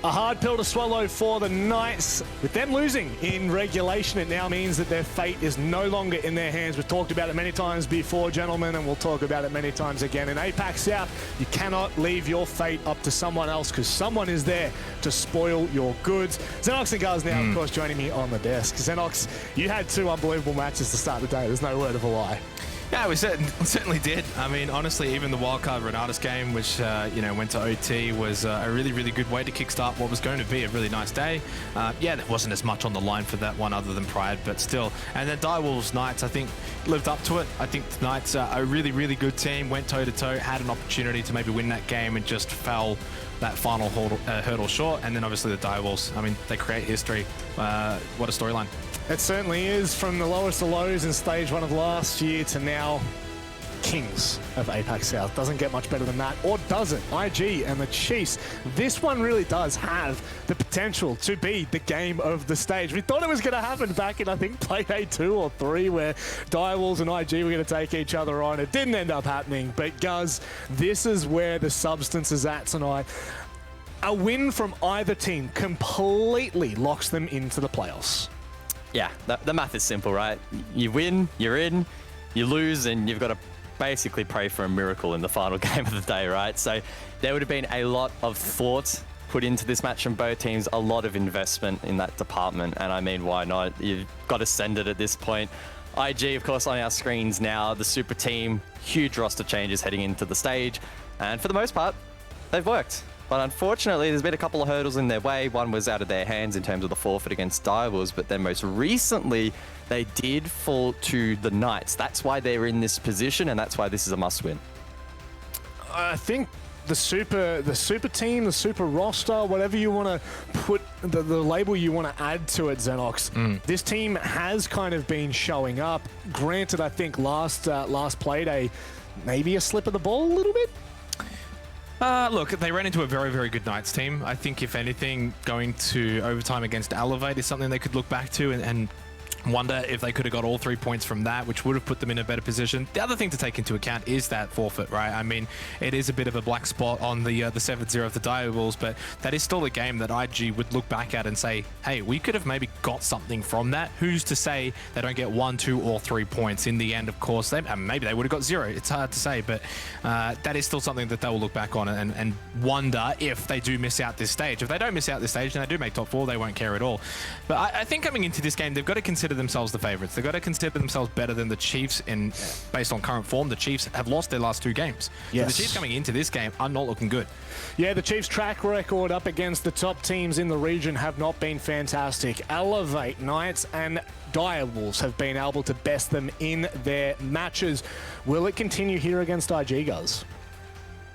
A hard pill to swallow for the Knights. With them losing in regulation, it now means that their fate is no longer in their hands. We've talked about it many times before, gentlemen, and we'll talk about it many times again. In APAC South, you cannot leave your fate up to someone else because someone is there to spoil your goods. Xenox and Guz now, of course, joining me on the desk. Xenox, you had two unbelievable matches to start the day. There's no word of a lie. Yeah, we certainly did. I mean, honestly, even the wildcard Renatus game, which went to OT, was a really, really good way to kickstart what was going to be a really nice day. Yeah, there wasn't as much on the line for that one other than pride, but still. And then Direwolves Knights, I think, lived up to it. I think the Knights are a really, really good team, went toe-to-toe, had an opportunity to maybe win that game and just fell that final hurdle short. And then obviously the Direwolves, I mean, they create history. What a storyline. It certainly is, from the lowest of lows in stage one of last year to now kings of APAC South. Doesn't get much better than that, or does it? IG and the Chiefs. This one really does have the potential to be the game of the stage. We thought it was going to happen back in, I think, Playday 2 or 3, where Direwolves and IG were going to take each other on. It didn't end up happening, but Guz, this is where the substance is at tonight. A win from either team completely locks them into the playoffs. Yeah, the math is simple, right? You win, you're in. You lose, and you've got to basically pray for a miracle in the final game of the day, right? So there would have been a lot of thought put into this match from both teams, a lot of investment in that department, and I mean, why not? You've got to send it at this point. IG, of course, on our screens now, the super team, huge roster changes heading into the stage, and for the most part, they've worked. But unfortunately, there's been a couple of hurdles in their way. One was out of their hands in terms of the forfeit against Direwolves, but then most recently, they did fall to the Knights. That's why they're in this position, and that's why this is a must-win. I think the super team, the super roster, whatever you want to put, the label you want to add to it, Xenox, this team has kind of been showing up. Granted, I think last Playday, maybe a slip of the ball a little bit. Look, they ran into a very, very good Knights team. I think, if anything, going to overtime against Elevate is something they could look back to and wonder if they could have got all 3 points from that, which would have put them in a better position. The other thing to take into account is that forfeit, right? I mean, it is a bit of a black spot on the 7-0 of the Direwolves, but that is still a game that IG would look back at and say, hey, we could have maybe got something from that. Who's to say they don't get 1, 2, or 3 points? In the end, of course, maybe they would have got 0. It's hard to say, but that is still something that they will look back on and wonder if they do miss out this stage. If they don't miss out this stage and they do make top 4, they won't care at all. But I think coming into this game, they've got to consider themselves the favorites. They've got to consider themselves better than the Chiefs based on current form. The Chiefs have lost their last 2 games. Yes. So the Chiefs coming into this game are not looking good. Yeah, the Chiefs' track record up against the top teams in the region have not been fantastic. Elevate, Knights, and Direwolves have been able to best them in their matches. Will it continue here against IG, Guz?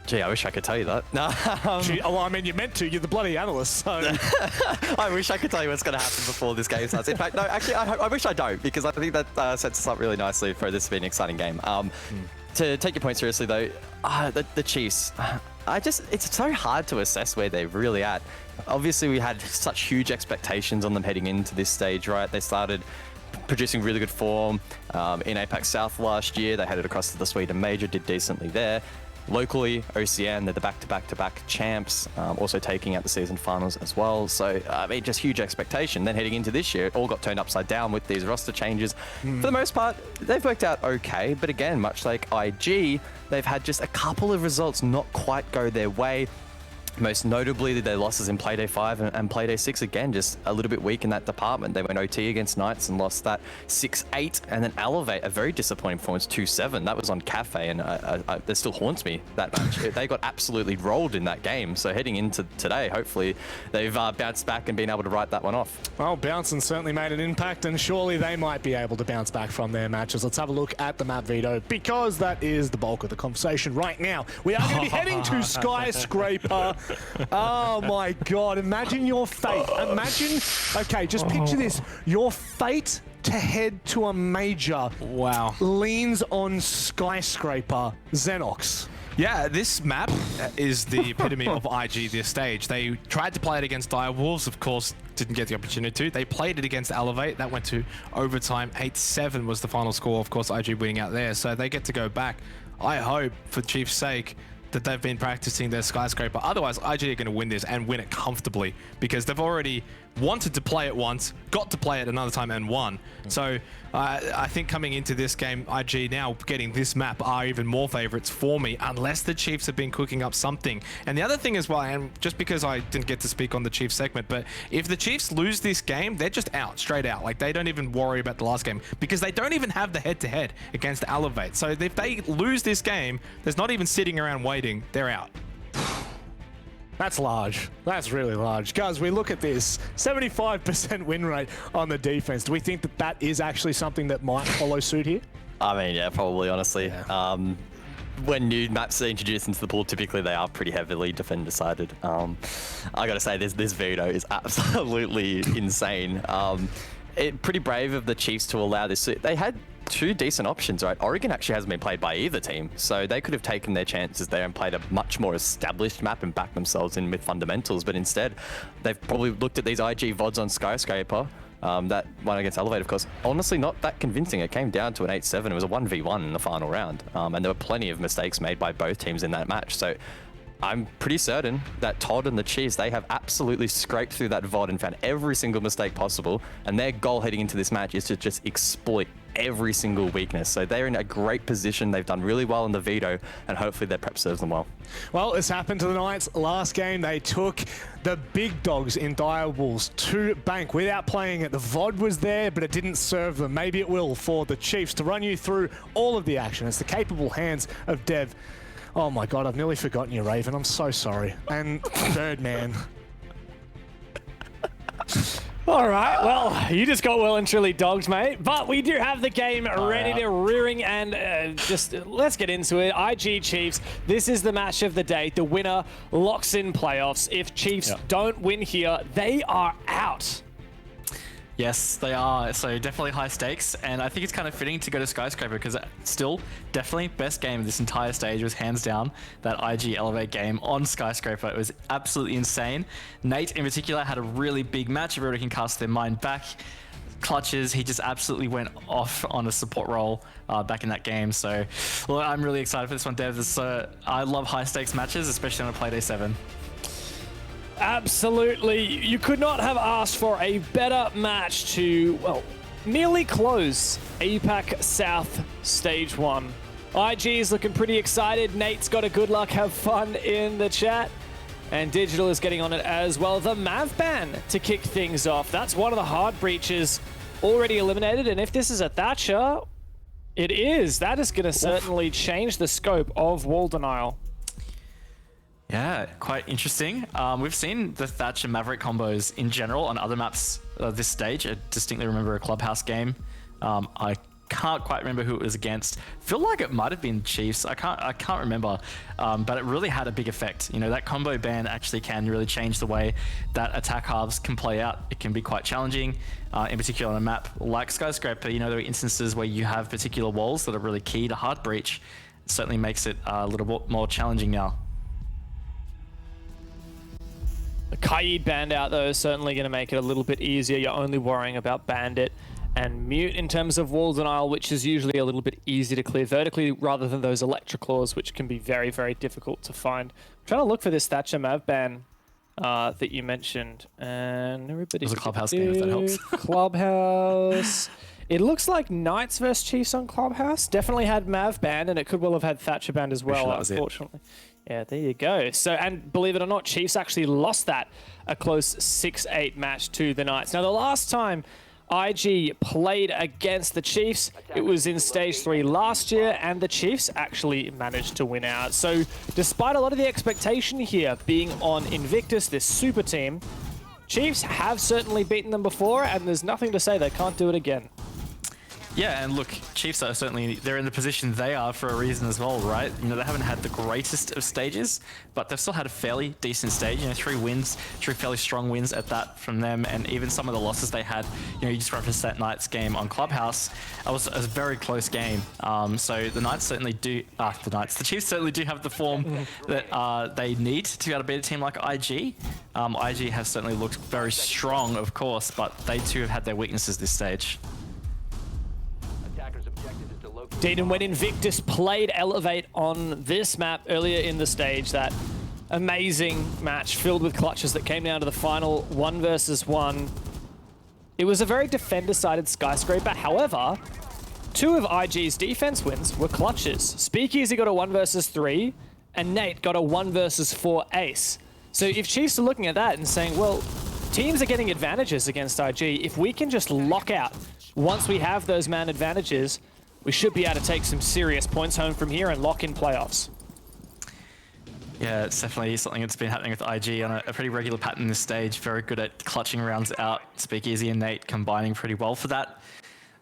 Gee, I wish I could tell you that. Well, I mean, you meant to. You're the bloody analyst, so... I wish I could tell you what's going to happen before this game starts. In fact, no, actually, I wish I don't, because I think that sets us up really nicely for this to be an exciting game. To take your point seriously, though, the Chiefs, it's so hard to assess where they're really at. Obviously, we had such huge expectations on them heading into this stage, right? They started producing really good form in APAC South last year. They headed across to the Sweden Major, did decently there. Locally, OCN, they're the back-to-back champs, also taking out the season finals as well. So, I mean, just huge expectation. Then heading into this year, it all got turned upside down with these roster changes. For the most part, they've worked out okay. But again, much like IG, they've had just a couple of results not quite go their way. Most notably, their losses in Playday 5 and Playday 6, again, just a little bit weak in that department. They went OT against Knights and lost that 6-8, and then Elevate, a very disappointing performance, 2-7. That was on Cafe, and that still haunts me, that match. They got absolutely rolled in that game. So heading into today, hopefully, they've bounced back and been able to write that one off. Well, bouncing certainly made an impact, and surely they might be able to bounce back from their matches. Let's have a look at the map, Vito, because that is the bulk of the conversation right now. We are going to be heading to Skyscraper. Oh my God, imagine your fate. Imagine, okay, just picture this. Your fate to head to a major leans on Skyscraper. Xenox. Yeah, this map is the epitome of IG this stage. They tried to play it against Direwolves, of course, didn't get the opportunity to. They played it against Elevate. That went to overtime. 8-7 was the final score. Of course, IG winning out there. So they get to go back. I hope, for Chiefs' sake, that they've been practicing their Skyscraper. Otherwise, IG are going to win this and win it comfortably because they've already wanted to play it once, got to play it another time and won. So I think coming into this game, IG now getting this map are even more favorites for me, unless the Chiefs have been cooking up something. And the other thing as well, and just because I didn't get to speak on the Chiefs segment, but if the Chiefs lose this game, they're just out, straight out. Like, they don't even worry about the last game because they don't even have the head-to-head against Elevate. So if they lose this game, there's not even sitting around waiting, they're out. That's large. That's really large. Guys, we look at this 75% win rate on the defense. Do we think that that is actually something that might follow suit here? I mean, yeah, probably, honestly. Yeah. When new maps are introduced into the pool, typically they are pretty heavily defend-decided. I gotta say, this veto is absolutely insane. Pretty brave of the Chiefs to allow this. They had two decent options, right? Oregon actually hasn't been played by either team, so they could have taken their chances there and played a much more established map and backed themselves in with fundamentals, but instead they've probably looked at these IG VODs on Skyscraper, that one against Elevate, of course, honestly not that convincing. It came down to an 8-7. It was a 1v1 in the final round, and there were plenty of mistakes made by both teams in that match. So I'm pretty certain that Todd and the Chiefs, they have absolutely scraped through that VOD and found every single mistake possible, and their goal heading into this match is to just exploit every single weakness. So they're in a great position. They've done really well in the veto, and hopefully their prep serves them well. Well, this happened to the Knights last game. They took the big dogs in Dire Wolves to bank without playing it. The VOD was there, but it didn't serve them. Maybe it will for the Chiefs. To run you through all of the action, it's the capable hands of Dev. Oh my God, I've nearly forgotten you, Raven. I'm so sorry. And Birdman. All right, well, you just got well and truly dogged, mate. But we do have the game ready to rearing, and just let's get into it. IG Chiefs, this is the match of the day. The winner locks in playoffs. If Chiefs don't win here, they are out. Yes, they are. So definitely high stakes, and I think it's kind of fitting to go to Skyscraper because still definitely best game of this entire stage was hands down that IG Elevate game on Skyscraper. It was absolutely insane. Nate in particular had a really big match. Everybody can cast their mind back. Clutches, he just absolutely went off on a support role back in that game. So well, I'm really excited for this one, Dev. I love high stakes matches, especially on a Playday 7. Absolutely. You could not have asked for a better match to, well, nearly close APAC South Stage 1. IG is looking pretty excited. Nate's got a good luck, have fun in the chat. And Digital is getting on it as well. The Mav ban to kick things off. That's one of the hard breaches already eliminated. And if this is a Thatcher, it is. That is going to certainly change the scope of wall denial. Yeah, quite interesting. We've seen the Thatcher Maverick combos in general on other maps this stage. I distinctly remember a Clubhouse game. I can't quite remember who it was against. Feel like it might have been Chiefs. I can't remember, but it really had a big effect. You know, that combo ban actually can really change the way that attack halves can play out. It can be quite challenging, in particular on a map like Skyscraper. You know, there are instances where you have particular walls that are really key to hard breach. It certainly makes it a little bit more challenging now. The Kaid band out though is certainly going to make it a little bit easier. You're only worrying about Bandit and Mute in terms of wall denial, which is usually a little bit easier to clear vertically rather than those Electroclaws, which can be very, very difficult to find. I'm trying to look for this Thatcher Mav ban that you mentioned, and everybody. It was a Clubhouse game, if that helps. Clubhouse. It looks like Knights vs Chiefs on Clubhouse. Definitely had Mav banned, and it could well have had Thatcher banned as well, unfortunately. Yeah, there you go. So, and believe it or not, Chiefs actually lost that a close 6-8 match to the Knights. Now, the last time IG played against the Chiefs, it was in Stage 3 last year, and the Chiefs actually managed to win out. So, despite a lot of the expectation here being on Invictus, this super team, Chiefs have certainly beaten them before, and there's nothing to say they can't do it again. Yeah, and look, Chiefs are certainly, they're in the position they are for a reason as well, right? You know, they haven't had the greatest of stages, but they've still had a fairly decent stage. You know, 3 wins, 3 fairly strong wins at that from them, and even some of the losses they had, you know, you just referenced that Knights game on Clubhouse. It was a very close game. So the Knights certainly do, the Chiefs certainly do have the form that they need to be able to beat a team like IG. IG have certainly looked very strong, of course, but they too have had their weaknesses this stage. Indeed, and when Invictus played Elevate on this map earlier in the stage, that amazing match filled with clutches that came down to the final 1 versus 1. It was a very defender-sided Skyscraper. However, 2 of IG's defense wins were clutches. Speakeasy got a 1 versus 3, and Nate got a 1 versus 4 ace. So if Chiefs are looking at that and saying, well, teams are getting advantages against IG, if we can just lock out once we have those man advantages, we should be able to take some serious points home from here and lock in playoffs. Yeah, it's definitely something that's been happening with IG on a pretty regular pattern this stage. Very good at clutching rounds out. Speakeasy and Nate combining pretty well for that.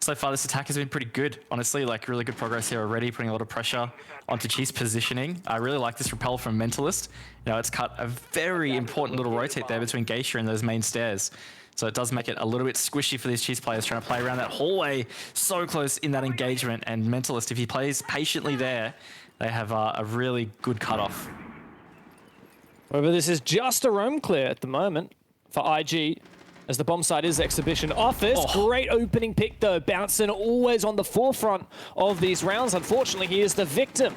So far, this attack has been pretty good, honestly. Like, really good progress here already, putting a lot of pressure onto Chiefs' positioning. I really like this repel from Mentalist. You know, it's cut a very important little rotate there between Geisha and those main stairs. So it does make it a little bit squishy for these Chiefs players trying to play around that hallway so close in that engagement. And Mentalist, if he plays patiently there, they have a really good cutoff. However, this is just a roam clear at the moment for IG, as the bomb site is Exhibition Office. Oh. Great opening pick, though. Bouncing always on the forefront of these rounds. Unfortunately, he is the victim.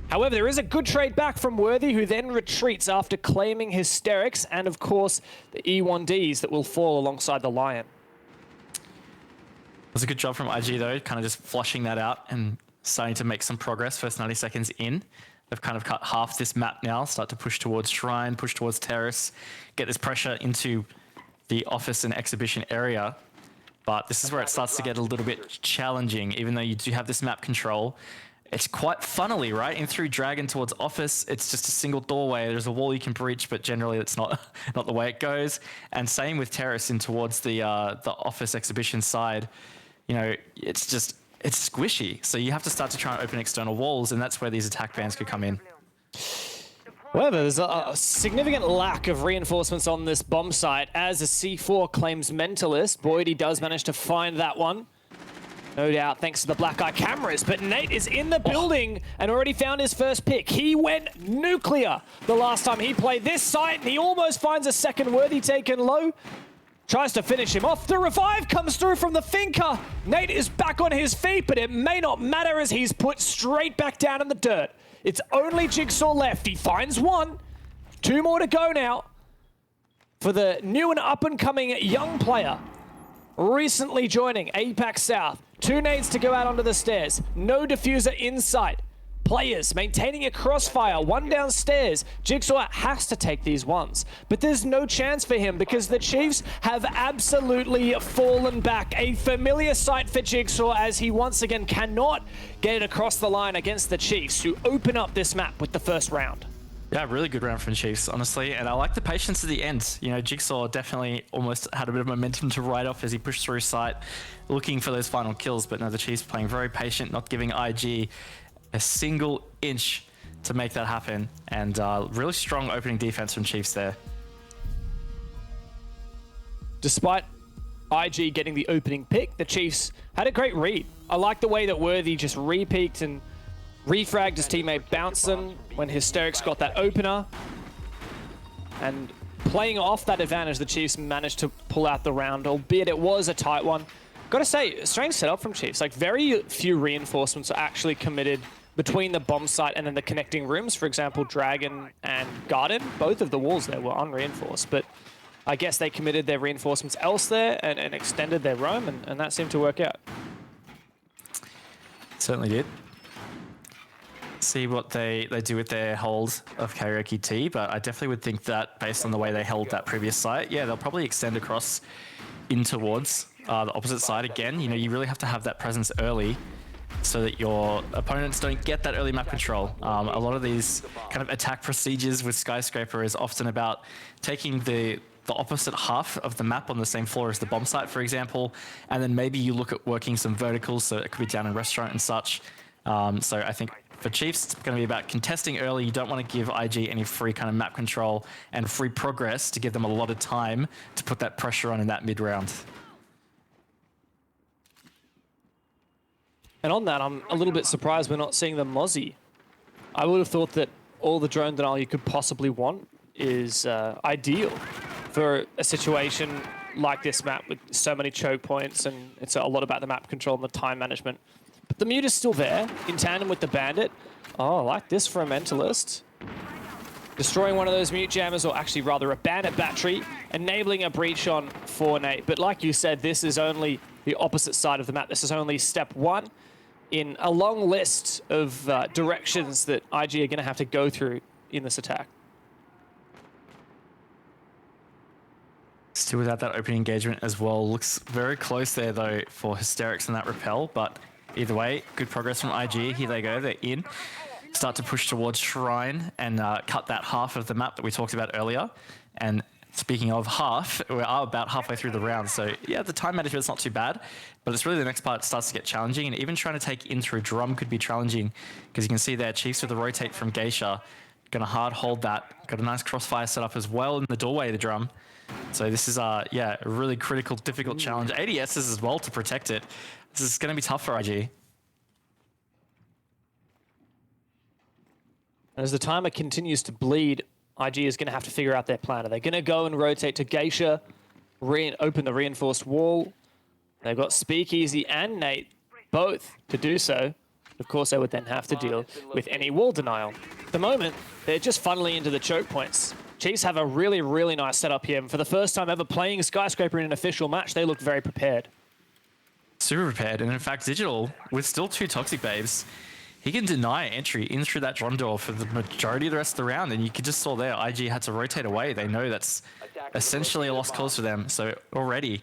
However, there is a good trade back from Worthy, who then retreats after claiming Hysterics, and of course, the E1Ds that will fall alongside the Lion. It was a good job from IG, though, kind of just flushing that out and starting to make some progress. First 90 seconds in. They've kind of cut half this map now, start to push towards Shrine, push towards Terrace, get this pressure into the office and exhibition area. But this is where it starts to get a little bit challenging, even though you do have this map control. It's quite funnily, right? In through Dragon towards office, it's just a single doorway. There's a wall you can breach, but generally it's not the way it goes. And same with Terrace in towards the office exhibition side. You know, it's squishy. So you have to start to try and open external walls, and that's where these attack bans could come in. However, there's a significant lack of reinforcements on this bomb site as a C4 claims Mentalist. Boyd, he does manage to find that one. No doubt thanks to the black eye cameras, but Nate is in the building and already found his first pick. He went nuclear the last time he played this site, and he almost finds a second Worthy taken low. Tries to finish him off. The revive comes through from the Finker. Nate is back on his feet, but it may not matter as he's put straight back down in the dirt. It's only Jigsaw left. He finds one. 2 more to go now for the new and up-and-coming young player. Recently joining APAC South. 2 nades to go out onto the stairs. No diffuser in sight. Players maintaining a crossfire, 1 downstairs. Jigsaw has to take these ones, but there's no chance for him because the Chiefs have absolutely fallen back. A familiar sight for Jigsaw as he once again cannot get it across the line against the Chiefs, who open up this map with the first round. Yeah, really good round from Chiefs, honestly. And I like the patience at the end. You know, Jigsaw definitely almost had a bit of momentum to ride off as he pushed through sight, looking for those final kills. But no, the Chiefs playing very patient, not giving IG a single inch to make that happen. And really strong opening defense from Chiefs there. Despite IG getting the opening pick, the Chiefs had a great read. I like the way that Worthy just re-peeked and refragged his teammate Bouncin when Hysterics got that opener. And playing off that advantage, the Chiefs managed to pull out the round, albeit it was a tight one. Gotta say, strange setup from Chiefs. Like, very few reinforcements are actually committed between the bomb site and then the connecting rooms. For example, Dragon and Garden, both of the walls there were unreinforced, but I guess they committed their reinforcements elsewhere and extended their roam, and that seemed to work out. Certainly did. See what they do with their hold of Karaoke T, but I definitely would think that based on the way they held that previous site, yeah, they'll probably extend across in towards the opposite side again. You know, you really have to have that presence early so that your opponents don't get that early map control. A lot of these kind of attack procedures with Skyscraper is often about taking the opposite half of the map on the same floor as the bomb site, for example, and then maybe you look at working some verticals, so it could be down in restaurant and such. So I think for Chiefs, it's going to be about contesting early. You don't want to give IG any free kind of map control and free progress to give them a lot of time to put that pressure on in that mid-round. And on that, I'm a little bit surprised we're not seeing the Mozzie. I would have thought that all the drone denial you could possibly want is ideal for a situation like this map with so many choke points, and it's a lot about the map control and the time management. But the mute is still there, in tandem with the bandit. Oh, I like this for a mentalist. Destroying one of those mute jammers, or actually rather a bandit battery, enabling a breach on for Nate. But like you said, this is only the opposite side of the map. This is only step one in a long list of directions that IG are going to have to go through in this attack. Still without that opening engagement as well. Looks very close there though for Hysterics and that repel, but either way, good progress from IG. Here they go, they're in. Start to push towards Shrine and cut that half of the map that we talked about earlier. And speaking of half, we are about halfway through the round. So yeah, the time management's not too bad, but it's really the next part that starts to get challenging. And even trying to take in through Drum could be challenging, because you can see there, Chiefs with the rotate from Geisha. Going to hard hold that. Got a nice crossfire set up as well in the doorway to Drum. So this is, yeah, a really critical, difficult challenge. ADSs as well to protect it. This is going to be tough for IG. As the timer continues to bleed, IG is going to have to figure out their plan. Are they going to go and rotate to Geisha, open the reinforced wall? They've got Speakeasy and Nate both to do so. Of course, they would then have to deal with any wall denial. At the moment, they're just funneling into the choke points. Chiefs have a really, really nice setup here. And for the first time ever playing Skyscraper in an official match, they look very prepared. Super prepared. And in fact, Digital, with still 2 Toxic Babes, he can deny entry in through that drum door for the majority of the rest of the round. And you could just saw there, IG had to rotate away. They know that's essentially a lost cause for them. So already,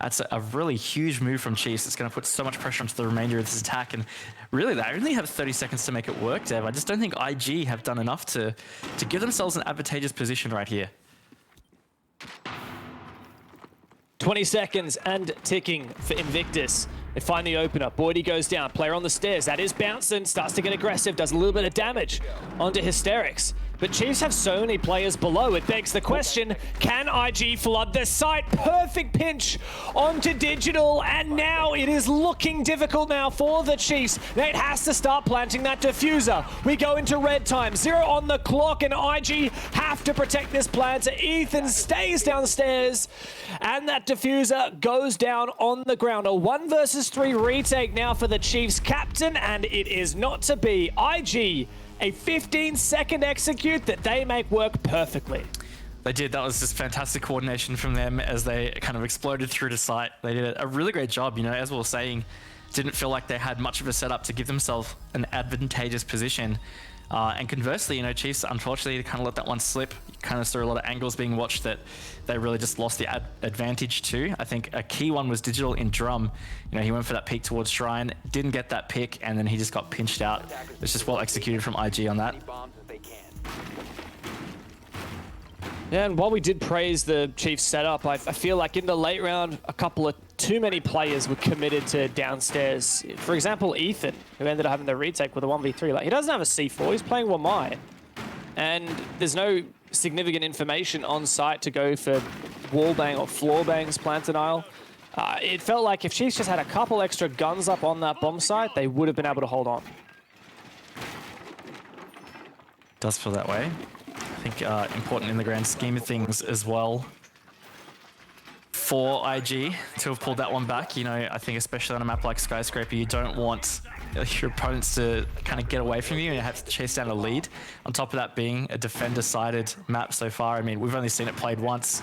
that's a really huge move from Chiefs. It's going to put so much pressure onto the remainder of this attack. And really, they only have 30 seconds to make it work, Dev. I just don't think IG have done enough to give themselves an advantageous position right here. 20 seconds and ticking for Invictus. They find the opener. Boydie goes down. Player on the stairs. That is bouncing. Starts to get aggressive. Does a little bit of damage onto Hysterics. But Chiefs have so many players below. It begs the question, can IG flood the site? Perfect pinch onto Digital. And now it is looking difficult now for the Chiefs. Nate has to start planting that diffuser. We go into red time. 0 on the clock. And IG have to protect this planter. Ethan stays downstairs. And that diffuser goes down on the ground. A 1 versus 3 retake now for the Chiefs captain. And it is not to be. IG, a 15-second execute that they make work perfectly. They did. That was just fantastic coordination from them as they kind of exploded through the site. They did a really great job, you know, as we were saying. Didn't feel like they had much of a setup to give themselves an advantageous position. And conversely, you know, Chiefs, unfortunately, kind of let that one slip. You kind of saw a lot of angles being watched that they really just lost the advantage to. I think a key one was Digital in Drum. You know, he went for that peek towards Shrine, didn't get that pick, and then he just got pinched out. It's just well executed from IG on that. Yeah, and while we did praise the Chiefs setup, I feel like in the late round, a couple of too many players were committed to downstairs. For example, Ethan, who ended up having the retake with a 1v3. Like, he doesn't have a C4, he's playing Wamai. And there's no significant information on site to go for wall bang or floor bangs, plant denial. It felt like if Chiefs just had a couple extra guns up on that bomb site, they would have been able to hold on. Does feel that way. I think important in the grand scheme of things as well for IG to have pulled that one back. You know, I think especially on a map like Skyscraper, you don't want your opponents to kind of get away from you and you have to chase down a lead. On top of that being a defender-sided map so far, I mean, we've only seen it played once,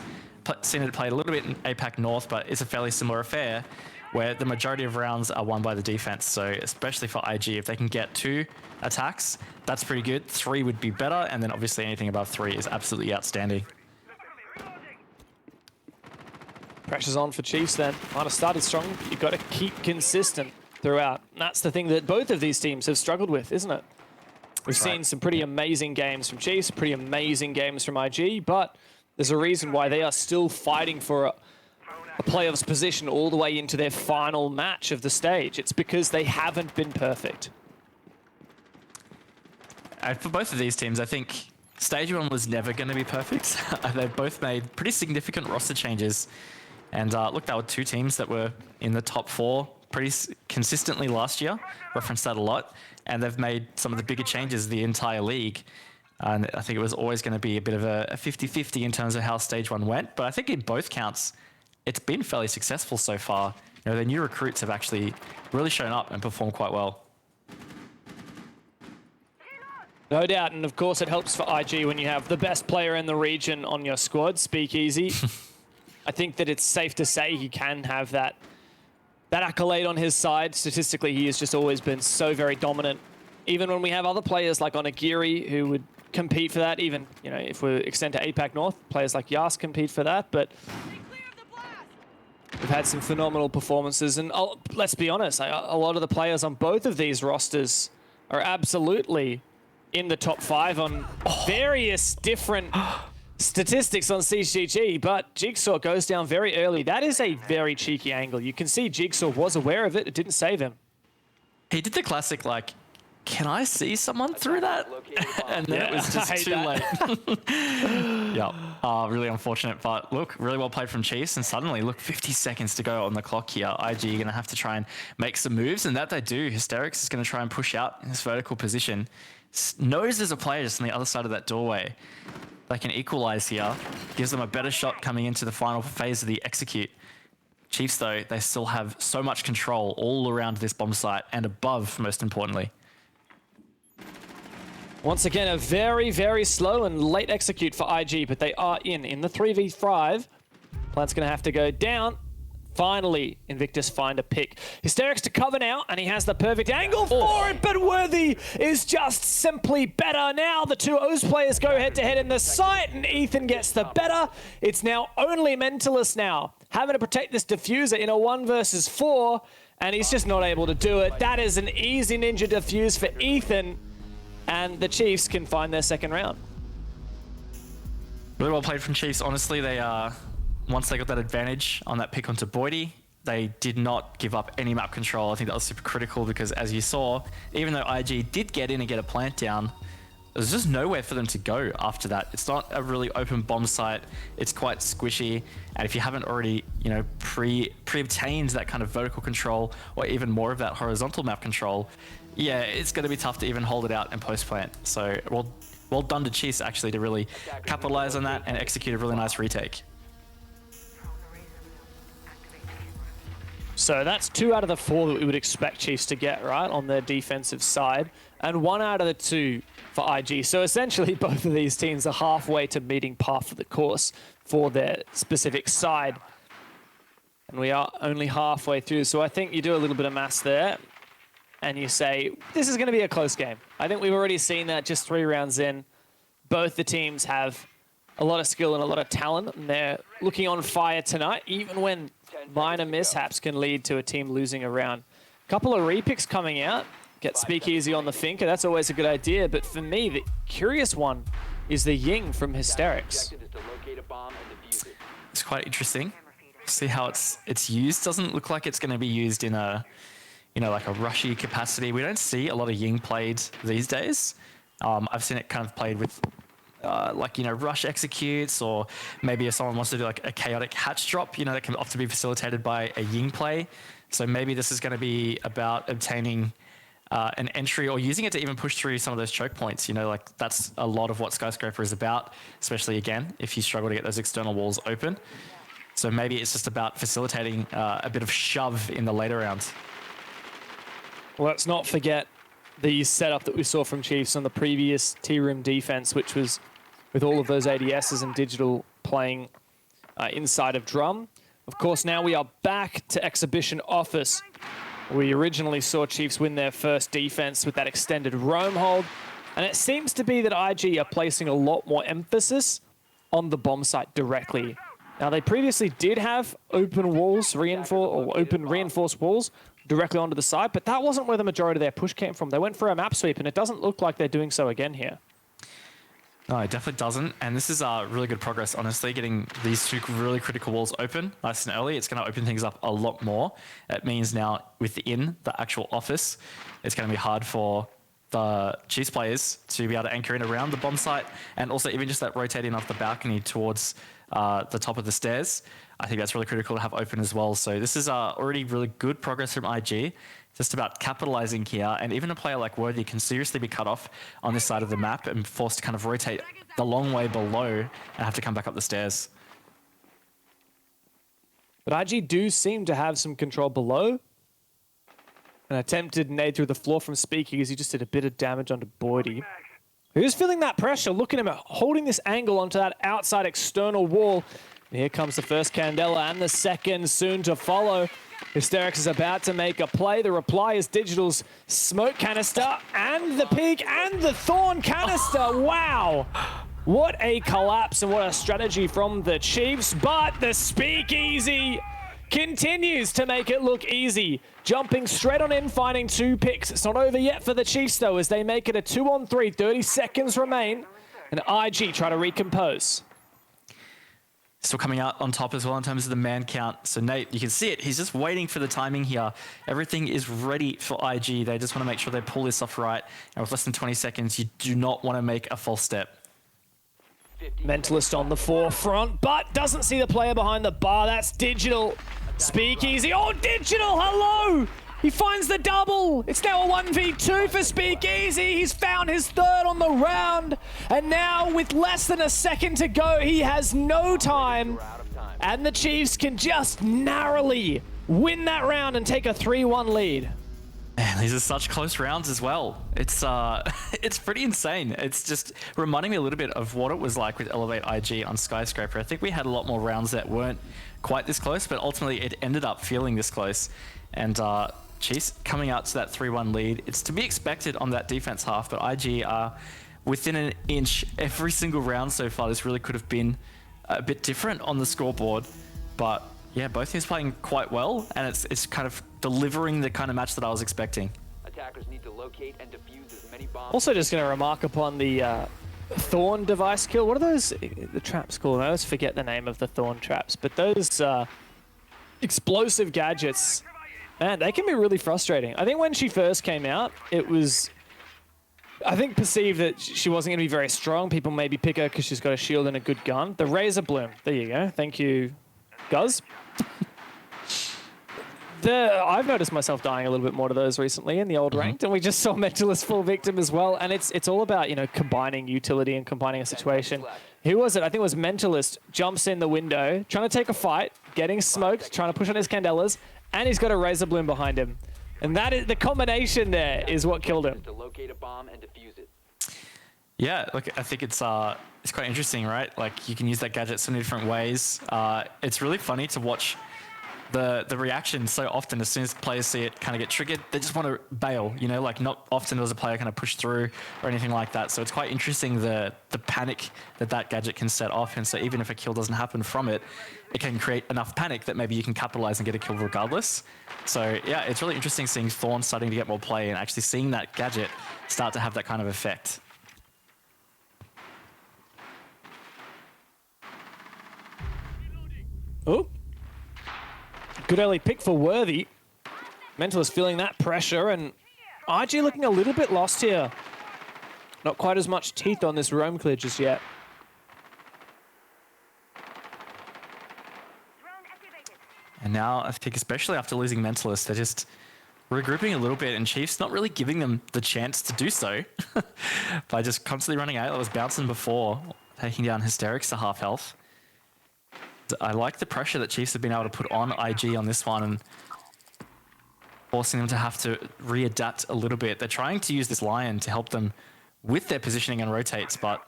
seen it played a little bit in APAC North, but it's a fairly similar affair where the majority of rounds are won by the defense. So especially for IG, if they can get 2 attacks, that's pretty good. 3 would be better, and then obviously anything above 3 is absolutely outstanding. Pressure's on for Chiefs then. Might have started strong. You've got to keep consistent throughout. And that's the thing that both of these teams have struggled with, isn't it? We've seen some pretty amazing games from Chiefs, pretty amazing games from IG, but there's a reason why they are still fighting for a playoffs position all the way into their final match of the stage. It's because they haven't been perfect. For both of these teams, I think stage 1 was never going to be perfect. They've both made pretty significant roster changes. And look, there were 2 teams that were in the top 4 pretty consistently last year. Referenced that a lot. And they've made some of the bigger changes the entire league. And I think it was always going to be a bit of a 50-50 in terms of how stage 1 went. But I think in both counts, it's been fairly successful so far. their new recruits have actually really shown up and performed quite well. No doubt, and of course it helps for IG when you have the best player in the region on your squad, Speakeasy. I think that it's safe to say he can have that accolade on his side. Statistically, he has just always been so very dominant. Even when we have other players like Onigiri who would compete for that, even if we extend to APAC North, players like Yas compete for that, but we've had some phenomenal performances, and let's be honest, a lot of the players on both of these rosters are absolutely in the top 5 on various different statistics on CGG, but Jigsaw goes down very early. That is a very cheeky angle. You can see Jigsaw was aware of it. It didn't save him. He did the classic, like, can I see someone through that? And then it was just too late. Yeah, really unfortunate, but look, really well played from Chiefs, and suddenly, look, 50 seconds to go on the clock here. IG are going to have to try and make some moves, and that they do. Hysterics is going to try and push out in this vertical position. Knows there's a player just on the other side of that doorway. They can equalize here. Gives them a better shot coming into the final phase of the execute. Chiefs, though, they still have so much control all around this bomb site and above, most importantly. Once again, a very, very slow and late execute for IG, but they are in the 3v5. Plant's going to have to go down. Finally, Invictus find a pick. Hysterics to cover now, and he has the perfect angle for it, but Worthy is just simply better. Now the two O's players go head-to-head in the site, and Ethan gets the better. It's now only Mentalist now, having to protect this diffuser in a 1 versus 4, and he's just not able to do it. That is an easy ninja diffuse for Ethan, and the Chiefs can find their second round. Really well played from Chiefs. Honestly, they once they got that advantage on that pick onto Boydie, they did not give up any map control. I think that was super critical because, as you saw, even though IG did get in and get a plant down, there's just nowhere for them to go after that. It's not a really open bomb site. It's quite squishy. And if you haven't already, pre-obtained that kind of vertical control or even more of that horizontal map control, yeah, it's going to be tough to even hold it out in post-plant. So well done to Chiefs, actually, to really capitalize on that and execute a really nice retake. So that's 2 out of the 4 that we would expect Chiefs to get, right, on their defensive side, and 1 out of the 2 for IG. So essentially, both of these teams are halfway to meeting par for the course for their specific side. And we are only halfway through, so I think you do a little bit of maths there, and you say, this is going to be a close game. I think we've already seen that just 3 rounds in. Both the teams have a lot of skill and a lot of talent, and they're looking on fire tonight, even when minor mishaps can lead to a team losing a round. Couple of repicks coming out. Get Speakeasy on the Finker. That's always a good idea. But for me, the curious one is the Ying from Hysterics. It's quite interesting. See how it's used. Doesn't look like it's going to be used in a, like a rushy capacity. We don't see a lot of Ying played these days. I've seen it kind of played with rush executes, or maybe if someone wants to do like a chaotic hatch drop, that can often be facilitated by a Ying play. So maybe this is going to be about obtaining an entry or using it to even push through some of those choke points. That's a lot of what Skyscraper is about, especially again, if you struggle to get those external walls open. So maybe it's just about facilitating a bit of shove in the later rounds. Well, let's not forget the setup that we saw from Chiefs on the previous T-Room defense, which was with all of those ADSs and Digital playing inside of Drum. Of course, now we are back to Exhibition Office. We originally saw Chiefs win their first defense with that extended roam hold, and it seems to be that IG are placing a lot more emphasis on the bomb site directly. Now, they previously did have open walls, reinforced walls directly onto the side, but that wasn't where the majority of their push came from. They went for a map sweep, and it doesn't look like they're doing so again here. No, it definitely doesn't. And this is really good progress, honestly, getting these 2 really critical walls open nice and early. It's going to open things up a lot more. It means now within the actual office, it's going to be hard for the Chiefs players to be able to anchor in around the bomb site, and also even just that rotating off the balcony towards the top of the stairs. I think that's really critical to have open as well. So this is already really good progress from IG. Just about capitalizing here, and even a player like Worthy can seriously be cut off on this side of the map and forced to kind of rotate the long way below and have to come back up the stairs. But IG do seem to have some control below. An attempted nade through the floor from Speaky as he just did a bit of damage onto Boydie. Who's feeling that pressure? Look at him holding this angle onto that outside external wall. And here comes the first Candela and the second soon to follow. Hysterics is about to make a play. The reply is Digital's smoke canister and the peak and the Thorn canister. Wow. What a collapse and what a strategy from the Chiefs. But the Speakeasy continues to make it look easy. Jumping straight on in, finding 2 picks. It's not over yet for the Chiefs, though, as they make it a 2-on-3. 30 seconds remain. And IG try to recompose. Still coming out on top as well in terms of the man count. So Nate, you can see it. He's just waiting for the timing here. Everything is ready for IG. They just want to make sure they pull this off right. And with less than 20 seconds, you do not want to make a false step. Mentalist on the forefront, but doesn't see the player behind the bar. That's Digital. Speakeasy. Oh, Digital, hello! He finds the double. It's now a 1v2 for Speakeasy. He's found his third on the round. And now with less than a second to go, he has no time. And the Chiefs can just narrowly win that round and take a 3-1 lead. Man, these are such close rounds as well. It's it's pretty insane. It's just reminding me a little bit of what it was like with Elevate IG on Skyscraper. I think we had a lot more rounds that weren't quite this close, but ultimately it ended up feeling this close. And Chiefs coming out to that 3-1 lead. It's to be expected on that defense half, but IG are within an inch every single round so far. This really could have been a bit different on the scoreboard, but yeah, both teams playing quite well, and it's kind of delivering the kind of match that I was expecting. Attackers need to locate and defuse as many bombs. Also just going to remark upon the Thorn device kill. What are those, the traps called? I always forget the name of the Thorn traps, but those explosive gadgets, man, they can be really frustrating. I think when she first came out, it was, I think, perceived that she wasn't going to be very strong. People maybe pick her because she's got a shield and a good gun. The Razor Bloom, there you go. Thank you, Guz. I've noticed myself dying a little bit more to those recently in the old ranked, and we just saw Mentalist full victim as well. And it's all about, you know, combining utility and combining a situation. Who was it? I think it was Mentalist jumps in the window, trying to take a fight, getting smoked, trying to push on his Candelas, and he's got a Razor Bloom behind him. And that is the combination there is what killed him. To locate a bomb and defuse it. Yeah, look, I think it's quite interesting, right? Like, you can use that gadget so many different ways. It's really funny to watch the reaction so often. As soon as players see it kind of get triggered, they just want to bail, you know, like not often does a player kind of push through or anything like that. So it's quite interesting the panic that gadget can set off. And so even if a kill doesn't happen from it, it can create enough panic that maybe you can capitalize and get a kill regardless. So yeah, it's really interesting seeing Thorn starting to get more play and actually seeing that gadget start to have that kind of effect. Oh, good early pick for Worthy. Mentalist feeling that pressure, and IG looking a little bit lost here. Not quite as much teeth on this roam clear just yet. And now I think especially after losing Mentalist, they're just regrouping a little bit, and Chiefs not really giving them the chance to do so by just constantly running out. That was bouncing before, taking down Hysterics to half health. I like the pressure that Chiefs have been able to put on IG on this one and forcing them to have to readapt a little bit. They're trying to use this Lion to help them with their positioning and rotates, but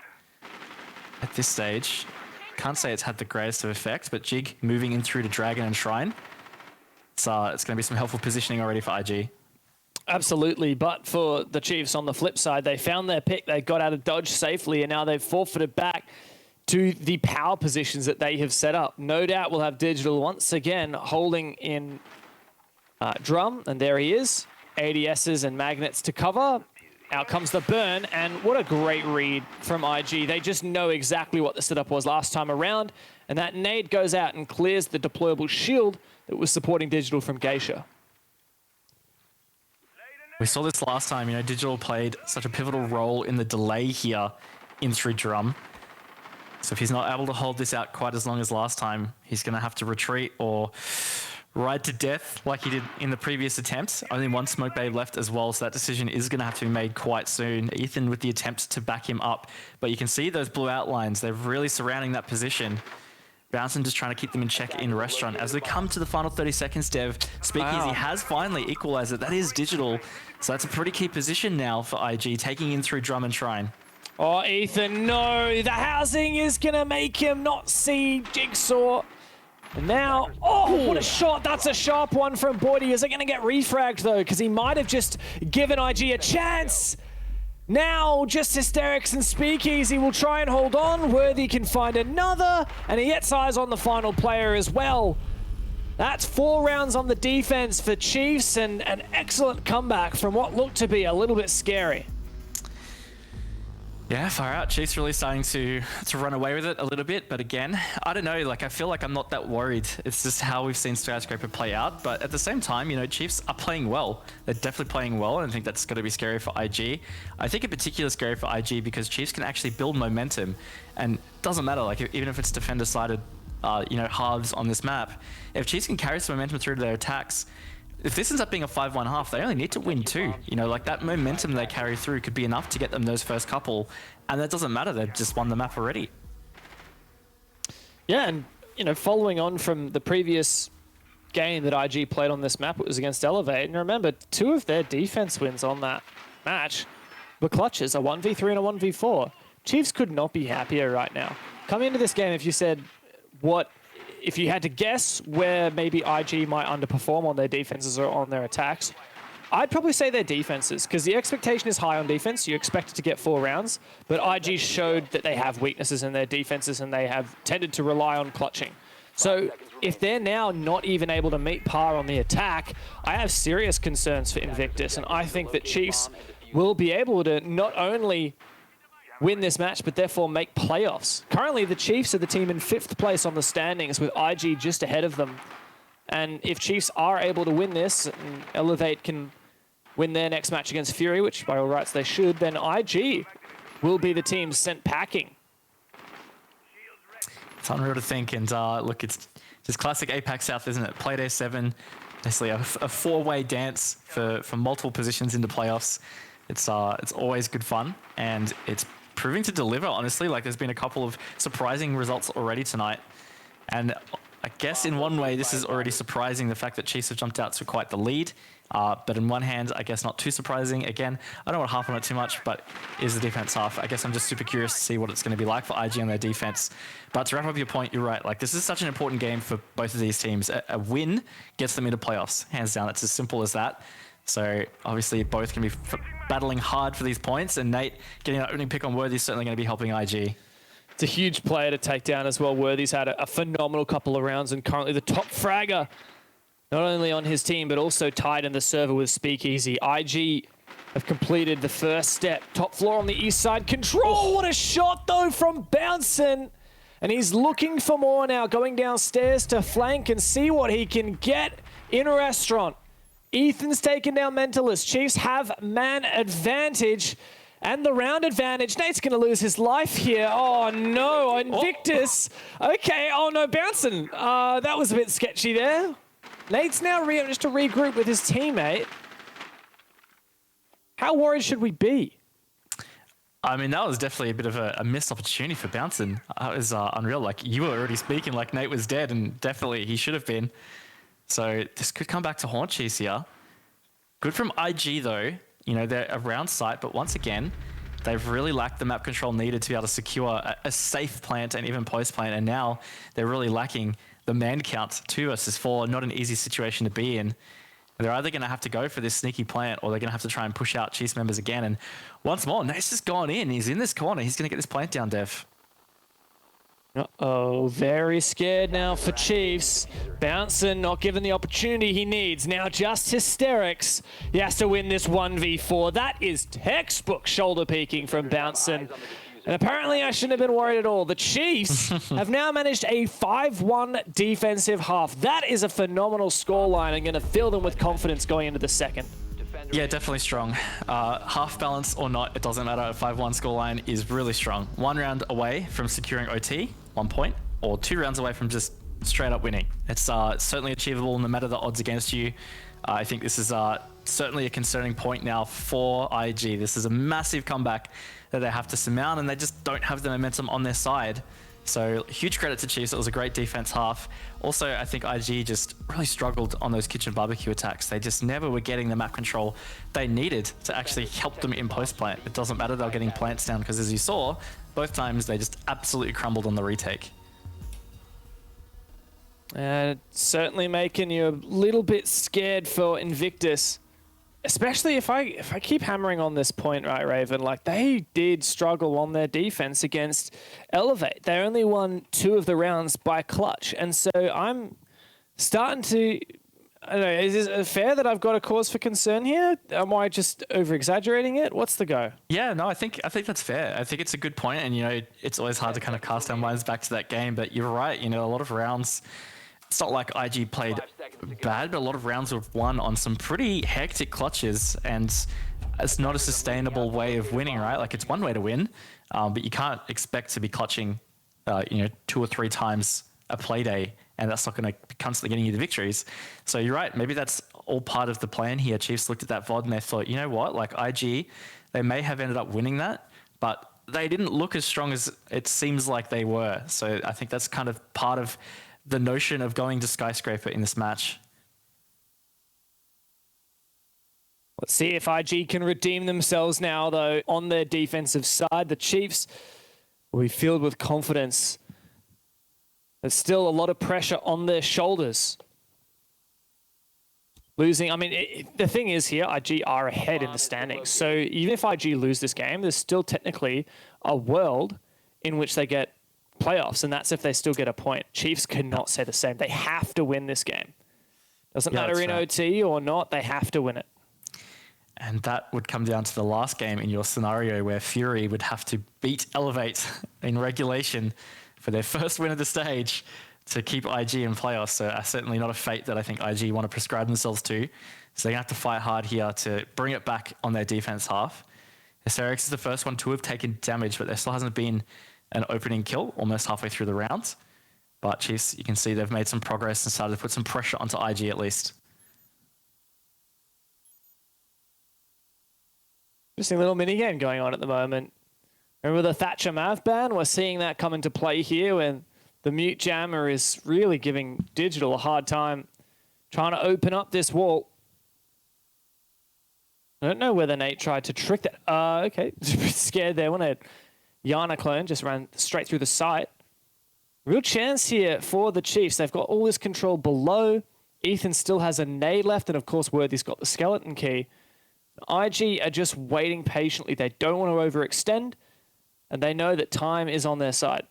at this stage, can't say it's had the greatest of effect, but Jig moving in through to Dragon and Shrine. So it's going to be some helpful positioning already for IG. Absolutely, but for the Chiefs on the flip side, they found their pick, they got out of dodge safely, and now they've forfeited back to the power positions that they have set up. No doubt we'll have Digital once again holding in drum, and there he is. ADSs and magnets to cover. Out comes the burn, and what a great read from IG. They just know exactly what the setup was last time around, and that nade goes out and clears the deployable shield that was supporting Digital from Geisha. We saw this last time, you know, Digital played such a pivotal role in the delay here in through drum. So if he's not able to hold this out quite as long as last time, he's going to have to retreat or ride to death like he did in the previous attempt. Only one smoke bay left as well, so that decision is going to have to be made quite soon. Ethan with the attempt to back him up, but you can see those blue outlines. They're really surrounding that position. Bouncing just trying to keep them in check in restaurant. As we come to the final 30 seconds, Dev, Speakeasy has finally equalized it. That is digital. So that's a pretty key position now for IG, taking in through Drum and Shrine. Oh, Ethan, no. The housing is going to make him not see Jigsaw. And now, oh, what a shot. That's a sharp one from Boydie. Is it going to get refragged, though? Because he might have just given IG a chance. Now, just Hysterics and Speakeasy will try and hold on. Worthy can find another, and he gets eyes on the final player as well. That's 4 rounds on the defense for Chiefs, and an excellent comeback from what looked to be a little bit scary. Yeah, far out. Chiefs really starting to run away with it a little bit. But again, I don't know. Like, I feel like I'm not that worried. It's just how we've seen Skyscraper play out. But at the same time, you know, Chiefs are playing well. They're definitely playing well. And I think that's going to be scary for IG. I think in particular scary for IG because Chiefs can actually build momentum. And it doesn't matter, like, even if it's defender-sided, you know, halves on this map. If Chiefs can carry some momentum through to their attacks, if this ends up being a 5-1 half, they only need to win 2. You know, like that momentum they carry through could be enough to get them those first couple. And that doesn't matter. They've just won the map already. Yeah, and, you know, following on from the previous game that IG played on this map, it was against Elevate. And remember, 2 of their defense wins on that match were clutches, a 1v3 and a 1v4. Chiefs could not be happier right now. Coming into this game, if you said if you had to guess where maybe IG might underperform on their defenses or on their attacks, I'd probably say their defenses, because the expectation is high on defense. You expect it to get 4 rounds, but IG showed that they have weaknesses in their defenses and they have tended to rely on clutching. So if they're now not even able to meet par on the attack, I have serious concerns for Invictus, and I think that Chiefs will be able to not only win this match, but therefore make playoffs. Currently, the Chiefs are the team in 5th place on the standings with IG just ahead of them. And if Chiefs are able to win this, and Elevate can win their next match against Fury, which by all rights they should, then IG will be the team sent packing. It's unreal to think. And look, it's just classic APAC South, isn't it? Playday 7, basically a 4-way dance for multiple positions into playoffs. It's always good fun, and it's proving to deliver, honestly. Like, there's been a couple of surprising results already tonight. And I guess in one way, this is already surprising, the fact that Chiefs have jumped out to quite the lead. But in one hand, I guess not too surprising. Again, I don't want to harp on it too much, but is the defense half? I guess I'm just super curious to see what it's going to be like for IG on their defense. But to wrap up your point, you're right. Like, this is such an important game for both of these teams. A win gets them into playoffs, hands down. It's as simple as that. So obviously both can be battling hard for these points, and Nate getting that opening pick on Worthy is certainly going to be helping IG. It's a huge player to take down as well. Worthy's had a phenomenal couple of rounds and currently the top fragger, not only on his team, but also tied in the server with Speakeasy. IG have completed the first step. Top floor on the east side. Control, what a shot though from Bouncin'. And he's looking for more now, going downstairs to flank and see what he can get in a restaurant. Ethan's taken down Mentalist. Chiefs have man advantage and the round advantage. Nate's going to lose his life here. Oh, no. Invictus. Okay. Oh, no. Bouncing. That was a bit sketchy there. Nate's now just to regroup with his teammate. How worried should we be? I mean, that was definitely a bit of a missed opportunity for Bouncing. It was unreal. Like, you were already speaking like Nate was dead, and definitely he should have been. So this could come back to haunt Chiefs here. Good from IG, though. You know, they're around site, but once again, they've really lacked the map control needed to be able to secure a safe plant and even post plant, and now they're really lacking the man count 2 versus 4. Not an easy situation to be in. They're either going to have to go for this sneaky plant, or they're going to have to try and push out Chiefs members again. And once more, Nate's just gone in. He's in this corner. He's going to get this plant down, Dev. Uh-oh, very scared now for Chiefs. Bouncing, not given the opportunity he needs. Now just Hysterics. He has to win this 1v4. That is textbook shoulder peeking from Bouncing. And apparently I shouldn't have been worried at all. The Chiefs have now managed a 5-1 defensive half. That is a phenomenal scoreline and going to fill them with confidence going into the second. Yeah, definitely strong. Half balance or not, it doesn't matter. A 5-1 scoreline is really strong. 1 round away from securing OT, 1 point, or 2 rounds away from just straight up winning. It's certainly achievable no matter the odds against you. I think this is certainly a concerning point now for IG. This is a massive comeback that they have to surmount, and they just don't have the momentum on their side. So huge credit to Chiefs. It was a great defense half. Also, I think IG just really struggled on those kitchen barbecue attacks. They just never were getting the map control they needed to actually help them in post plant. It doesn't matter, they're getting plants down because, as you saw, both times they just absolutely crumbled on the retake. Certainly making you a little bit scared for Invictus. Especially if I keep hammering on this point, right, Raven, like they did struggle on their defense against Elevate. They only won 2 of the rounds by clutch. And so I'm starting to, I don't know, is it fair that I've got a cause for concern here? Am I just over-exaggerating it? What's the go? Yeah, no, I think that's fair. I think it's a good point, and, you know, it's always hard to kind of cast our minds back to that game, but you're right, you know, a lot of rounds, it's not like IG played bad, but a lot of rounds have won on some pretty hectic clutches, and it's not a sustainable way of winning, right? Like, it's one way to win, but you can't expect to be clutching, 2 or 3 times a Playday, and that's not going to be constantly getting you the victories. So you're right, maybe that's all part of the plan here. Chiefs looked at that VOD and they thought, you know what, like IG, they may have ended up winning that, but they didn't look as strong as it seems like they were. So I think that's kind of part of the notion of going to Skyscraper in this match. Let's see if IG can redeem themselves now, though, on their defensive side. The Chiefs will be filled with confidence. There's still a lot of pressure on their shoulders. Losing, I mean, the thing is here, IG are ahead in the standings. So even if IG lose this game, there's still technically a world in which they get playoffs, and that's if they still get a point. Chiefs cannot say the same. They have to win this game. Doesn't matter in OT or not, they have to win it. And that would come down to the last game in your scenario where Fury would have to beat Elevate in regulation for their first win of the stage to keep IG in playoffs. So certainly not a fate that I think IG want to prescribe themselves to. So they're going to have to fight hard here to bring it back on their defense half. Hysterix is the first one to have taken damage, but there still hasn't been an opening kill almost halfway through the round. But Chiefs, you can see they've made some progress and started to put some pressure onto IG at least. Interesting little mini game going on at the moment. Remember the Thatcher Mav ban? We're seeing that come into play here when the mute jammer is really giving Digital a hard time trying to open up this wall. I don't know whether Nate tried to trick that. Okay, scared there when a Yana clone just ran straight through the site. Real chance here for the Chiefs. They've got all this control below. Ethan still has a nade left, and of course Worthy's got the skeleton key. IG are just waiting patiently. They don't want to overextend, and they know that time is on their side.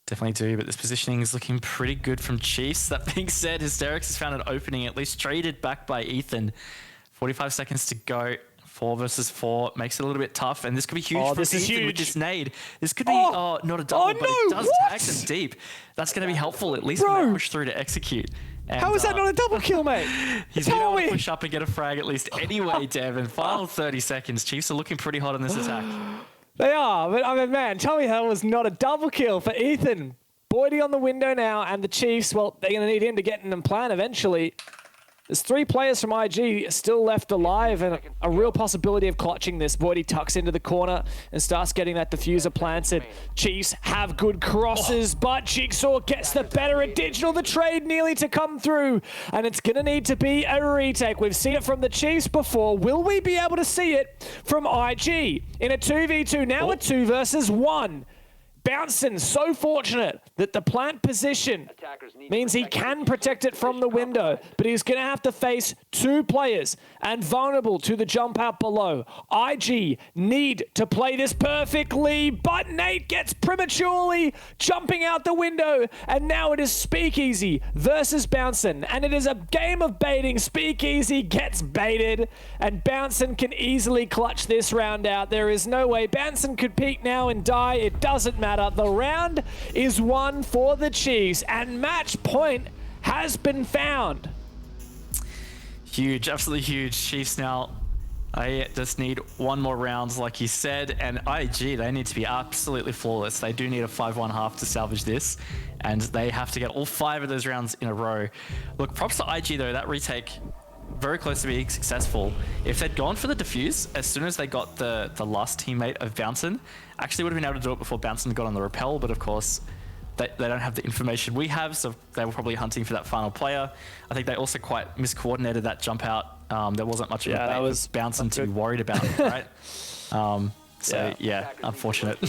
Definitely do, but this positioning is looking pretty good from Chiefs. That being said, Hysterix has found an opening, at least traded back by Ethan. 45 seconds to go. 4 versus 4 makes it a little bit tough, and this could be huge for this is Ethan huge. with this nade. This could be not a double, but it does tag them deep. That's going to be helpful, at least when they push through to execute. And, How is that not a double kill, mate? He's been able to push up and get a frag at least anyway, Dev. And final 30 seconds. Chiefs are looking pretty hot on this attack. They are, but I mean, man, tell me that was not a double kill for Ethan. Boydie on the window now, and the Chiefs, well, they're going to need him to get in and plan eventually. There's 3 players from IG still left alive, and a real possibility of clutching this. Boydie tucks into the corner and starts getting that diffuser planted. Chiefs have good crosses, but Jigsaw gets the better of Digital. The trade nearly to come through, and it's going to need to be a retake. We've seen it from the Chiefs before. Will we be able to see it from IG in a 2v2? Now a 2 versus 1. Bouncing, so fortunate that the plant position means he can protect it from the window, but he's going to have to face 2 players and vulnerable to the jump out below. IG need to play this perfectly, but Nate gets prematurely jumping out the window, and now it is Speakeasy versus Bouncing, and it is a game of baiting. Speakeasy gets baited, and Bouncing can easily clutch this round out. There is no way Bouncing could peek now and die. It doesn't matter. The round is won for the Chiefs, and match point has been found. Huge, absolutely huge. Chiefs now, I just need 1 more round, like you said, and IG, they need to be absolutely flawless. They do need a 5-1 half to salvage this, and they have to get all 5 of those rounds in a row. Look, props to IG though, that retake very close to being successful. If they'd gone for the defuse, as soon as they got the last teammate of Bouncin, actually would have been able to do it before Bouncin got on the rappel, but of course, they don't have the information we have, so they were probably hunting for that final player. I think they also quite miscoordinated that jump out. There wasn't much of a bait for Bouncin to be worried about, right? Unfortunate.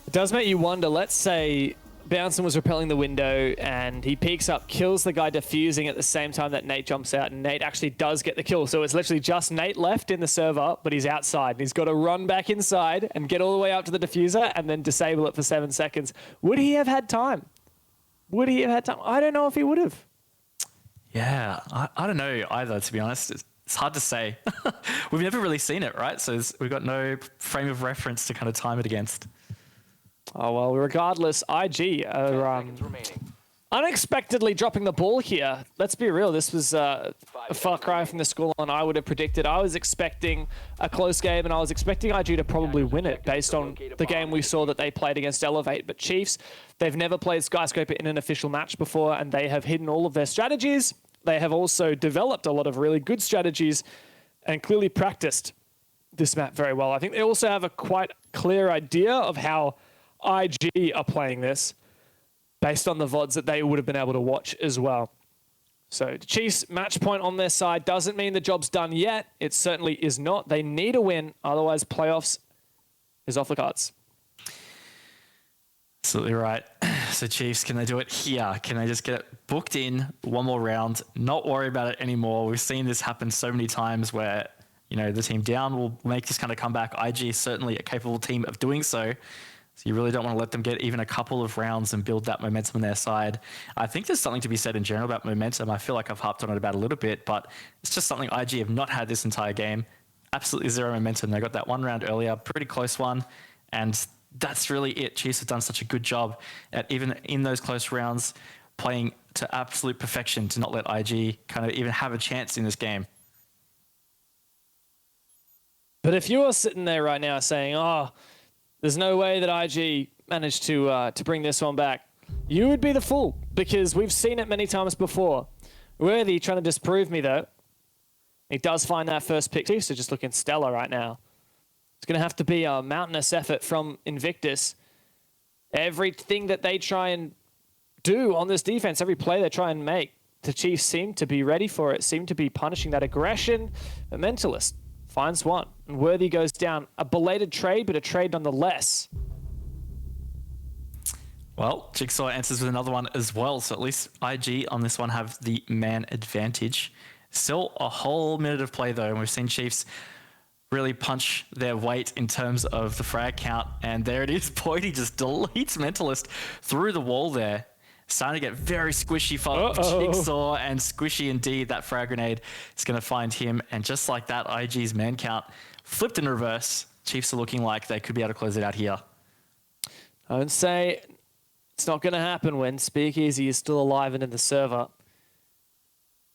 It does make you wonder. Let's say Bouncin was repelling the window and he peeks up, kills the guy defusing at the same time that Nate jumps out, and Nate actually does get the kill. So it's literally just Nate left in the server, but he's outside and he's got to run back inside and get all the way up to the diffuser and then disable it for 7 seconds. Would he have had time? Would he have had time? I don't know if he would have. Yeah, I don't know either, to be honest. It's hard to say. We've never really seen it, right? So we've got no frame of reference to kind of time it against. Oh, well, regardless, IG are unexpectedly dropping the ball here. Let's be real. This was a far cry from the scoreline I would have predicted. I was expecting a close game, and I was expecting IG to probably win it based on the game we saw that they played against Elevate. But Chiefs, they've never played Skyscraper in an official match before, and they have hidden all of their strategies. They have also developed a lot of really good strategies and clearly practiced this map very well. I think they also have a quite clear idea of how IG are playing this based on the VODs that they would have been able to watch as well. So the Chiefs match point on their side doesn't mean the job's done yet. It certainly is not. They need a win, otherwise playoffs is off the cards. Absolutely right. So Chiefs, can they do it here? Can they just get it booked in one more round, not worry about it anymore? We've seen this happen so many times where, you know, the team down will make this kind of comeback. IG is certainly a capable team of doing so. So you really don't want to let them get even a couple of rounds and build that momentum on their side. I think there's something to be said in general about momentum. I feel like I've harped on it about a little bit, but it's just something IG have not had this entire game. Absolutely zero momentum. They got that one round earlier, pretty close one, and that's really it. Chiefs have done such a good job at even in those close rounds playing to absolute perfection to not let IG kind of even have a chance in this game. But if you are sitting there right now saying, oh, there's no way that IG managed to bring this one back, you would be the fool, because we've seen it many times before. Worthy trying to disprove me, though. He does find that first pick, too, so just looking stellar right now. It's going to have to be a mountainous effort from Invictus. Everything that they try and do on this defense, every play they try and make, the Chiefs seem to be ready for it, seem to be punishing that aggression. But Mentalist finds one, and Worthy goes down. A belated trade, but a trade nonetheless. Well, Jigsaw answers with another one as well, so at least IG on this one have the man advantage. Still a whole minute of play, though, and we've seen Chiefs really punch their weight in terms of the frag count, and there it is. Boydie just deletes Mentalist through the wall there. Starting to get very squishy for Jigsaw, and squishy indeed. That frag grenade is going to find him, and just like that, IG's man count flipped in reverse. Chiefs are looking like they could be able to close it out here. I would say it's not going to happen when Speakeasy is still alive and in the server.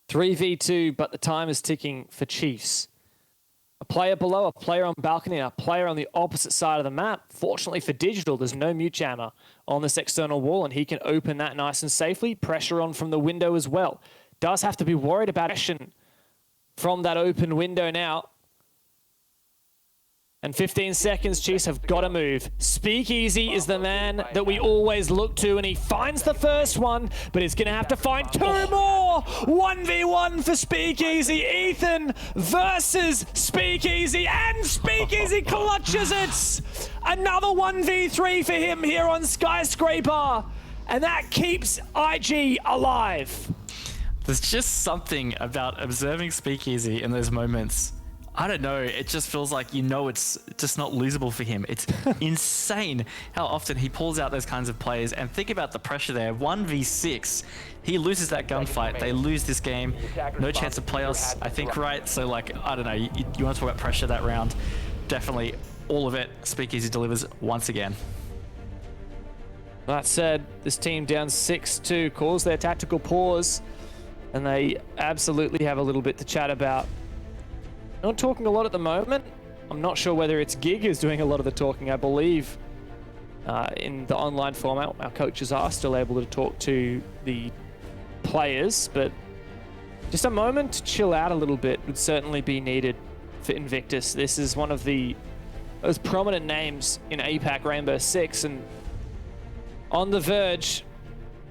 3v2, but the time is ticking for Chiefs. A player below, a player on balcony, and a player on the opposite side of the map. Fortunately for Digital, there's no mute jammer on this external wall, and he can open that nice and safely. Pressure on from the window as well. Does have to be worried about action from that open window now. And 15 seconds, Chiefs have got to move. Speakeasy is the man that we always look to, and he finds the first one, but he's going to have to find two more. 1v1 for Speakeasy. Ethan versus Speakeasy, and Speakeasy clutches it. Another 1v3 for him here on Skyscraper, and that keeps IG alive. There's just something about observing Speakeasy in those moments. I don't know, it just feels like, you know, it's just not losable for him. It's insane how often he pulls out those kinds of plays, and think about the pressure there. 1v6, he loses that gunfight, they lose this game, no chance of playoffs, I think, right? So, like, I don't know, you want to talk about pressure that round, definitely all of it, Speakeasy delivers once again. That said, this team down 6-2 calls their tactical pause, and they absolutely have a little bit to chat about. Not talking a lot at the moment. I'm not sure whether it's Gig who's doing a lot of the talking. I believe in the online format, our coaches are still able to talk to the players, but Just a moment to chill out a little bit would certainly be needed for Invictus. This is one of the most prominent names in APAC Rainbow Six, and on the verge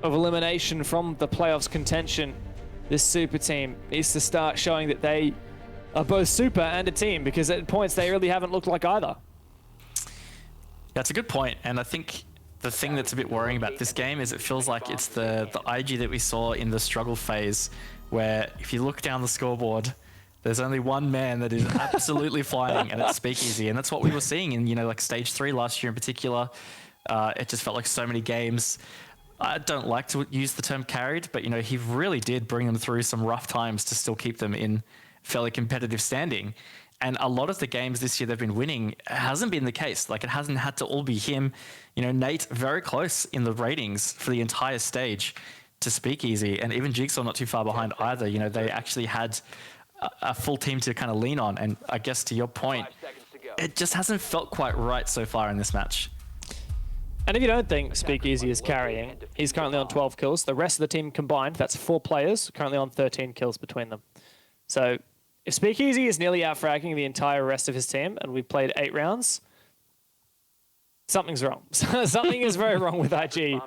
of elimination from the playoffs contention. This super team needs to start showing that they are both super and a team, because at points they really haven't looked like either. That's a good point, and I think the thing that's a bit worrying about this game is it feels like it's the IG that we saw in the struggle phase, where if you look down the scoreboard, there's only one man that is absolutely flying, and it's Speakeasy, and that's what we were seeing in, you know, like stage 3 last year in particular. It just felt like so many games. I don't like to use the term carried, but, you know, he really did bring them through some rough times to still keep them in fairly competitive standing. And a lot of the games this year they've been winning hasn't been the case. Like, it hasn't had to all be him. You know, Nate very close in the ratings for the entire stage to Speakeasy, and even Jigsaw not too far behind either. You know, they actually had a full team to kind of lean on. And I guess to your point, it just hasn't felt quite right so far in this match. And if you don't think Speakeasy is carrying, he's currently on 12 kills. The rest of the team combined, that's 4 players, currently on 13 kills between them. So if Speakeasy is nearly out-fragging the entire rest of his team, and we've played 8 rounds, something's wrong. Something is very wrong with IG.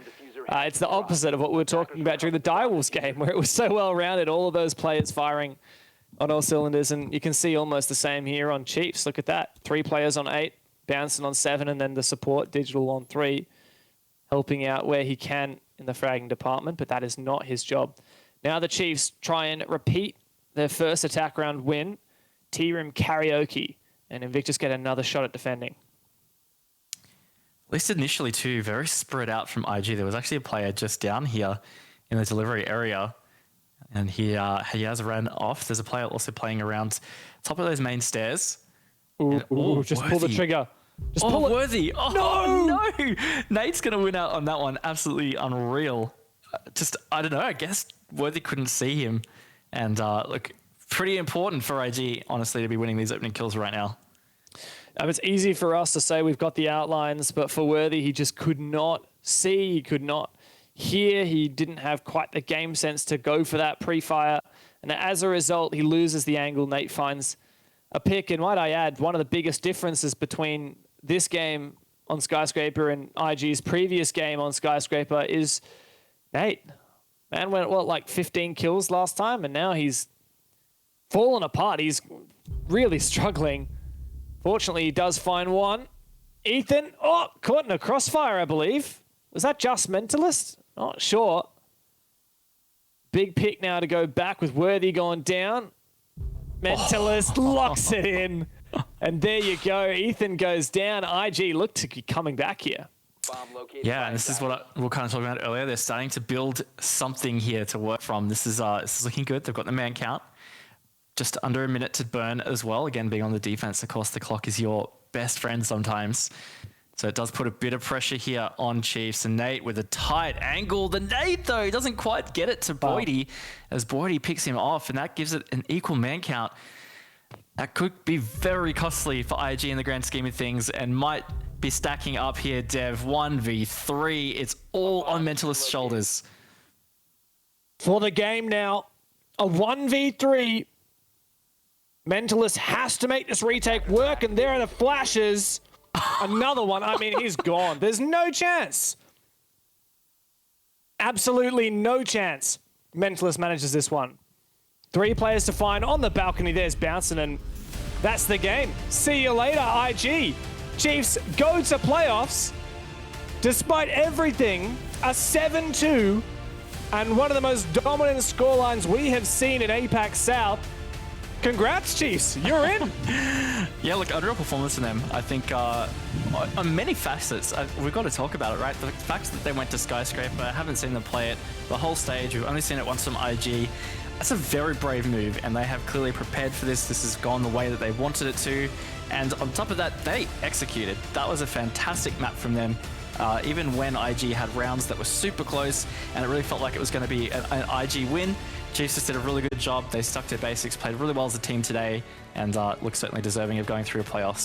It's the opposite of what we were talking about during the Direwolves game, where it was so well-rounded, all of those players firing on all cylinders, and you can see almost the same here on Chiefs. Look at that. 3 players on 8. Bouncing on 7, and then the support Digital on 3, helping out where he can in the fragging department, but that is not his job. Now the Chiefs try and repeat their first attack round win, T-Room karaoke, and Invictus get another shot at defending. At least initially too, very spread out from IG. There was actually a player just down here in the delivery area, and he has ran off. There's a player also playing around top of those main stairs. Ooh, just pull the trigger. Just pull it. Worthy. Oh, no. Nate's going to win out on that one. Absolutely unreal. I don't know. I guess Worthy couldn't see him. And look, pretty important for IG, honestly, to be winning these opening kills right now. It's easy for us to say we've got the outlines, but for Worthy, he just could not see. He could not hear. He didn't have quite the game sense to go for that pre-fire. And as a result, he loses the angle. Nate finds a pick, and might I add, one of the biggest differences between this game on Skyscraper and IG's previous game on Skyscraper is Nate. Man went, like 15 kills last time, and now he's fallen apart. He's really struggling. Fortunately, he does find one. Ethan, caught in a crossfire, I believe. Was that just Mentalist? Not sure. Big pick now to go back with Worthy going down. Mentalist locks it in. And there you go. Ethan goes down. IG look to be coming back here. Yeah, and this is what we were kind of talking about earlier. They're starting to build something here to work from. This is looking good. They've got the man count. Just under a minute to burn as well. Again, being on the defense, of course, the clock is your best friend sometimes. So it does put a bit of pressure here on Chiefs. And Nate with a tight angle. The Nate, though, doesn't quite get it to Boydie as Boydie picks him off, and that gives it an equal man count. That could be very costly for IG in the grand scheme of things, and might be stacking up here, Dev. 1v3. It's all on Mentalist's shoulders. For the game now, a 1v3. Mentalist has to make this retake work, and there are the flashes. Another one. I mean, he's gone. There's no chance. Absolutely no chance. Mentalist manages this one. 3 players to find on the balcony. There's Bouncing, and that's the game. See you later, IG. Chiefs go to playoffs. Despite everything, a 7-2 and one of the most dominant scorelines we have seen in APAC South. Congrats, Chiefs. You're in. Yeah, look, unreal performance from them. I think on many facets, we've got to talk about it, right? The fact that they went to Skyscraper, I haven't seen them play it the whole stage. We've only seen it once from IG. That's a very brave move, and they have clearly prepared for this. This has gone the way that they wanted it to. And on top of that, they executed. That was a fantastic map from them. Even when IG had rounds that were super close, and it really felt like it was going to be an IG win, Chiefs just did a really good job. They stuck to basics, played really well as a team today, and look certainly deserving of going through a playoffs.